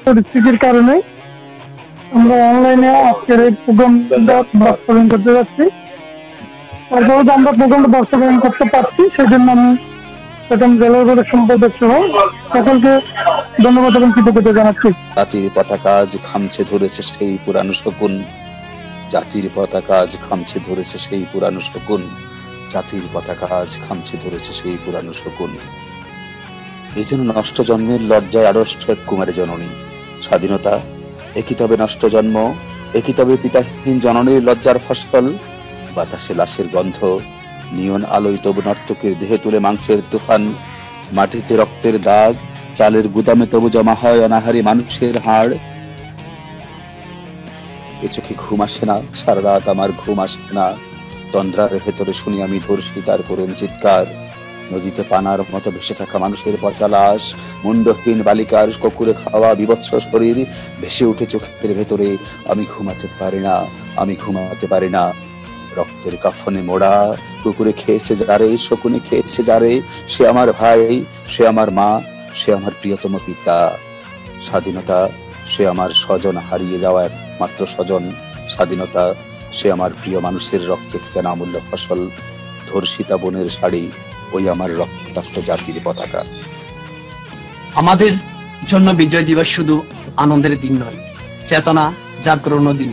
পরিস্থিতির কারণে আমরা অনলাইনে আজকের এই প্রোগ্রামটা বাস্তবায়ন করতে যাচ্ছি। তারপরে আমরা প্রোগ্রামটা বাস্তবায়ন করতে পারছি, সেজন্য আমি প্রথম জেলা সম্পাদক সহ সকলকে ধন্যবাদ এবং কৃতজ্ঞতা জানাচ্ছি। জাতির পতাকা আজ খামছে ধরেছে সেই পুরানো শকুন, জাতির পতাকা আজ খামছে ধরেছে সেই পুরানো শকুন, জাতির পতাকা আজ খামছে ধরেছে সেই পুরানো শকুন। এই জন্য নষ্ট জন্মের লজ্জায় আড়ষ্ট এক কুমারী জননী। স্বাধীনতা একই তবে নষ্ট জন্ম, একই তবে পিতাহীন জননীর লজ্জার ফসল। বাতাসে লাশের গন্ধ, নিয়ন আলোয় তবু নর্তকের দেহে তুলে মাংসের তুফান। মাটিতে রক্তের দাগ, চালের গুদামে তবু জমা হয় অনাহারী মানুষের হাড়। এ চোখে ঘুম আসে না, সারা রাত আমার ঘুম আসে না। তন্দ্রার ভেতরে শুনি আমি ধর্ষিতার করুণ চিৎকার। নদীতে পানার মতো ভেসে থাকা মানুষের পচা লাশ, মুন্ডহীন বালিকার কুকুরে খাওয়া বিভৎস শরীর ভেসে উঠে চোখের ভেতরে। আমি ঘুমাতে পারি না, আমি ঘুমাতে পারি না। রক্তের কাফনে মোড়া, কুকুরে খেয়েছে যারে, শকুনে খেয়েছে যারে, সে আমার ভাই, সে আমার মা, সে আমার প্রিয়তম পিতা। স্বাধীনতা সে আমার স্বজন, হারিয়ে যাওয়া একমাত্র স্বজন। স্বাধীনতা সে আমার প্রিয় মানুষের রক্তে কেনা অমূল্য ফসল। ধর্ষিতা বোনের শাড়ি, ওই আমার রক্তাক্ত জাতির পতাকা। আমাদের জন্য বিজয় দিবস শুধু আনন্দের দিন নয়, চেতনা জাগরণ দিন।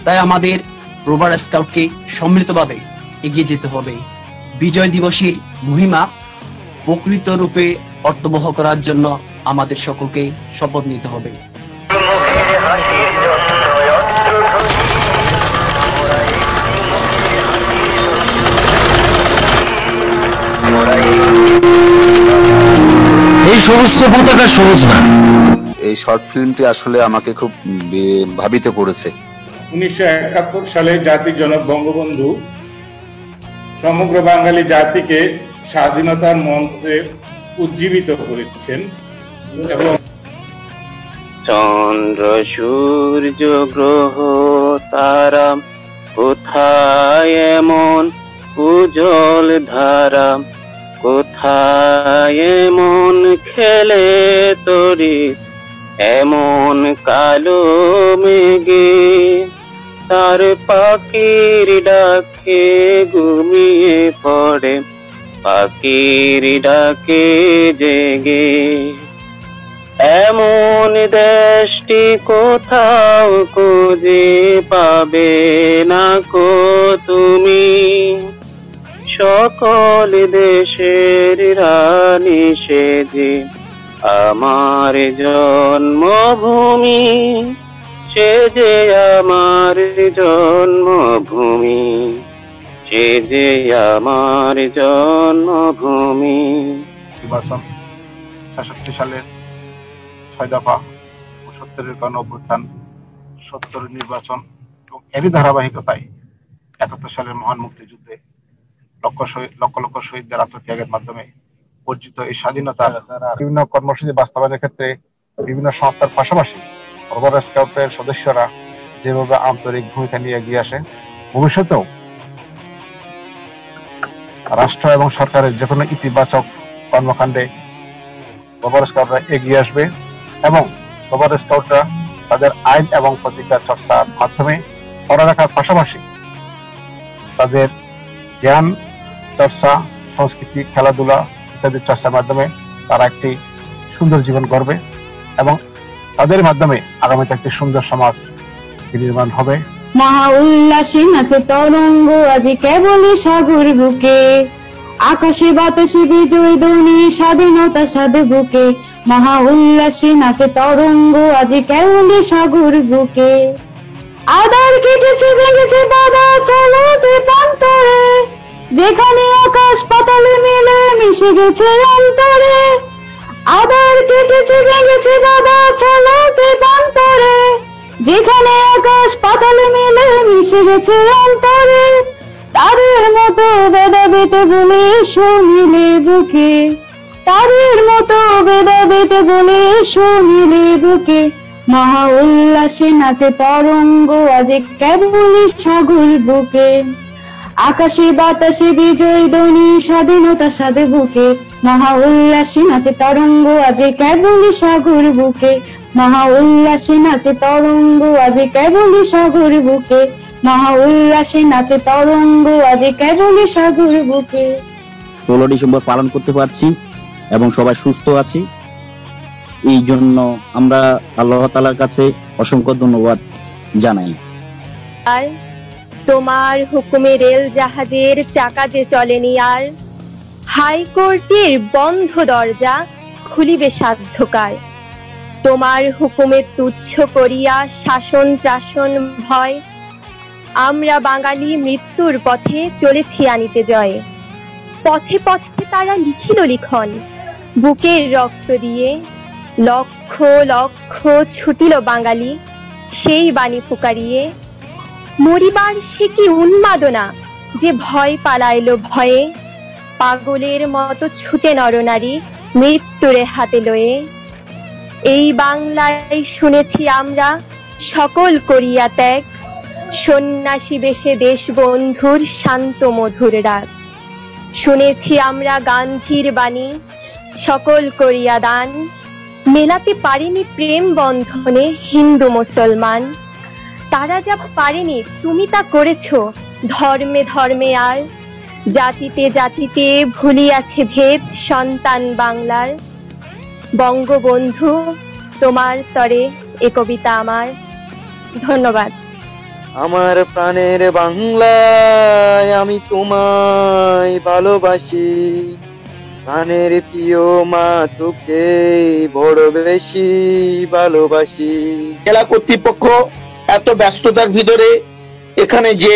তাই আমাদের রোভার স্কাউটকে সম্মিলিতভাবে এগিয়ে যেতে হবে। বিজয় দিবসের মহিমা প্রকৃত রূপে অর্থবহ করার জন্য আমাদের সকলকে শপথ নিতে হবে। এই সমস্ত পতাকা সহজ না। এই শর্ট ফিল্মটি আসলে আমাকে খুব ভাবিত করেছে। 1971 সালে জাতির জনক বঙ্গবন্ধু সমগ্র বাঙালি জাতিকে স্বাধীনতার মন্ত্রে উজ্জীবিত করেছেন এবং চন্দ্র সূর্য গ্রহ তারা কোথায় এমন উজ্জ্বল ধারা, কোথায় এমন খেলে তরি এমন কালো মেঘে, তার পাখির ডাকে ঘুমিয়ে পড়ে পাখির ডাকে জেগে। এমন দেশটি কোথাও খুঁজে পাবে না কো তুমি, সকল দেশের রানী সেজে আমার জন্মভূমি, সে যে আমার জন্মভূমি, সে যে আমার জন্মভূমি। নির্বাচন 66 সালের 6 দফা, 70-এর গণঅভ্যুত্থান, 70-এর নির্বাচন এবং এরই ধারাবাহিকতায় 71 সালের মহান মুক্তিযুদ্ধে লক্ষ লক্ষ শহীদদের আত্মত্যাগের মাধ্যমে অর্জিত এই স্বাধীনতা বিভিন্ন কর্মসূচি বাস্তবায়নের ক্ষেত্রে বিভিন্ন সংস্থার পাশাপাশি রোভার স্কাউটের সদস্যরা যেভাবে আন্তরিক ভূমিকা নিয়ে এগিয়ে আসে, ভবিষ্যতেও রাষ্ট্র এবং সরকারের যে কোনো ইতিবাচক কর্মকাণ্ডে রোভার স্কাউটরা এগিয়ে আসবে এবং রোভার স্কাউটরা তাদের আইন এবং প্রতিজ্ঞা চর্চার মাধ্যমে পড়ালেখার পাশাপাশি তাদের জ্ঞান চর্চা, সংস্কৃতি, খেলাধুলা ইত্যাদি চর্চার মাধ্যমে তারা একটি সুন্দর জীবন গড়বে এবং তাদের মাধ্যমে আগামীতে একটি সুন্দর সমাজ নির্মাণ হবে। মহা উল্লাসে নাচে তরঙ্গ আজি কেবলই সাগর বুকে, আকাশে বাতাসে বিজয় ধ্বনি স্বাধীনতা সাধে বুকে। মহা উল্লাসে নাচে তরঙ্গ আজি কেবলই সাগর বুকে। আধার কেটেছে ভেঙেছে বাধা চলতে প্রান্তরে, যেখানে আকাশ পাতালে মিলে মিশে গেছে অন্তরে। আধার কেটেছে ভেঙেছে বাধা চলতে প্রান্তরে, যেখানে আকাশ পাতালে মিলে মিশে গেছে অন্তরে। তাদের মতো বেদাবেতে বলে শুনিলে বুকে, তাদের মতো বেদাবেতে বলে শুনিলে বুকে। মহা উল্লাসে নাচে তরঙ্গ আজি কেবলই সাগর বুকে, আকাশে বাতাসে বিজয় ধ্বনি স্বাধীনতা সাধে বুকে। মহা উল্লাসে নাচে তরঙ্গ আজি কেবলই সাগর বুকে, মহা উল্লাসে নাচে তরঙ্গ আজি কেবলই সাগর বুকে, মহা উল্লাসে নাচে তরঙ্গ আজি কেবলই সাগর বুকে। 16 ডিসেম্বর পালন করতে পারছি এবং সবাই সুস্থ আছি, এই জন্য আমরা আল্লাহ তাআলার কাছে অসংখ্য ধন্যবাদ জানাই। আর তোমার হুকুমে রেল জাহাজের চাকা যে চলেনি আর, হাইকোর্টের বন্ধ দরজা খুলিবে সাধ্যকার। তোমার হুকুমে তুচ্ছ করিয়া শাসন চাষন ভয়, আমরা বাঙালি মৃত্যুর পথে চলেছি আনিতে জয়। পথে পথে তারা লিখিল লিখন বুকের রক্ত দিয়ে, লক্ষ লক্ষ ছুটিল বাঙালি সেই বাণী ফুকারিয়ে। মরিবার সে কি উন্মাদনা যে ভয় পালাইল ভয়ে, পাগলের মতো ছুটে নরনারী মৃত্যুরে হাতে লয়ে। এই বাংলায় শুনেছি আমরা সকল করিয়া ত্যাগ, সন্ন্যাসী বেশে দেশ বন্ধুর শান্ত মধুর ডাক। শুনেছি আমরা গান্ধীর বাণী সকল করিয়া দান, মেলাতে পারেনি প্রেম বন্ধনে হিন্দু মুসলমান। তারা যা পারেনি তুমি তা করেছ ধর্মে ধর্মে আর, জাতিতে জাতিতে ভুলিয়াছে ভেদ সন্তান বাংলার। বঙ্গবন্ধু তোমার তরে এ কবিতা আমার। ধন্যবাদ। আমার প্রাণের বাংলায় আমি তোমায় ভালোবাসি, প্রাণের প্রিয় মা তোকে বড় বেশি ভালোবাসি। জেলা কর্তৃপক্ষ এত ব্যস্ততার ভিতরে এখানে যে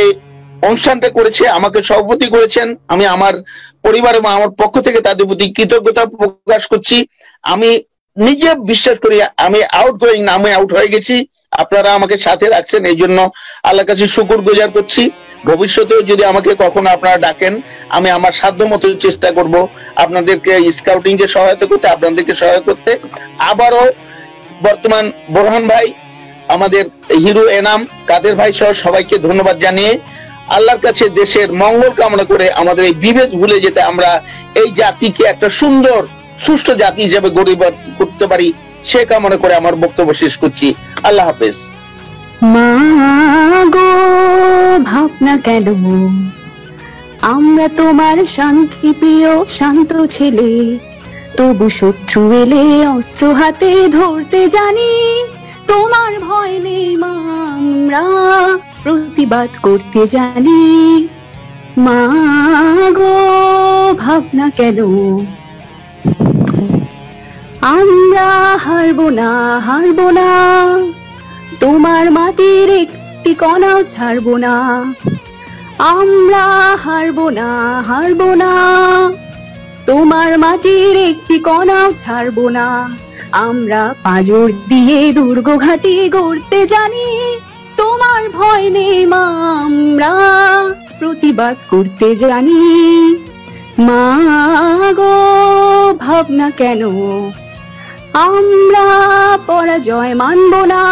অনুষ্ঠানটা করেছে, আমাকে সভাপতি করেছেন, আমি আমার পরিবার এবং আমার পক্ষ থেকে তাদের প্রতি কৃতজ্ঞতা প্রকাশ করছি। আমি নিজে বিশ্বাস করি আমি আউট গোয়িং না, আমি আউট হয়ে গেছি, আপনারা আমাকে সাথে রাখছেন, এই জন্য আল্লাহর কাছে শুকর গুজার করছি। ভবিষ্যতেও যদি আমাকে কখনো আপনারা ডাকেন, আমি আমার সাধ্য মতো চেষ্টা করব আপনাদেরকে স্কাউটিং কে সহায়তা করতে, আপনাদেরকে সহায়তা করতে। আবারও বর্তমান বোরহান ভাই, আমাদের হিরো এনাম, কাদের ভাই সহ সবাইকে ধন্যবাদ জানিয়ে আল্লাহর কাছে দেশের মঙ্গল কামনা করে আমাদের এই বিভেদ ভুলে যেতে আমরা এই জাতিকে একটা সুন্দর সুষ্ঠু জাতি হিসেবে গড়ে করতে পারি সে কামনা করে আমার বক্তব্য শেষ করছি। আল্লাহ হাফেজ। মা গো ভাবনা কেন, আমরা তোমার শান্তি প্রিয় শান্ত ছেলে, তবু শত্রু এলে অস্ত্র হাতে ধরতে জানি। তোমার ভয় নেই মা, আমরা প্রতিবাদ করতে জানি। মা গো ভাবনা কেন, আমরা হারবো না হারবো না, তোমার মাটির একটি কণাও ছাড়বো না। আমরা হারবো না হারবো না, তোমার মাটির একটি কণাও ছাড়বো না। আমরা পাঁজর দিয়ে দুর্গ ঘাটি গড়তে জানি। তোমার ভয় নেই মা, আমরা প্রতিবাদ করতে জানি। মা গো ভাবনা কেন, আমরা পরাজয় মানব না।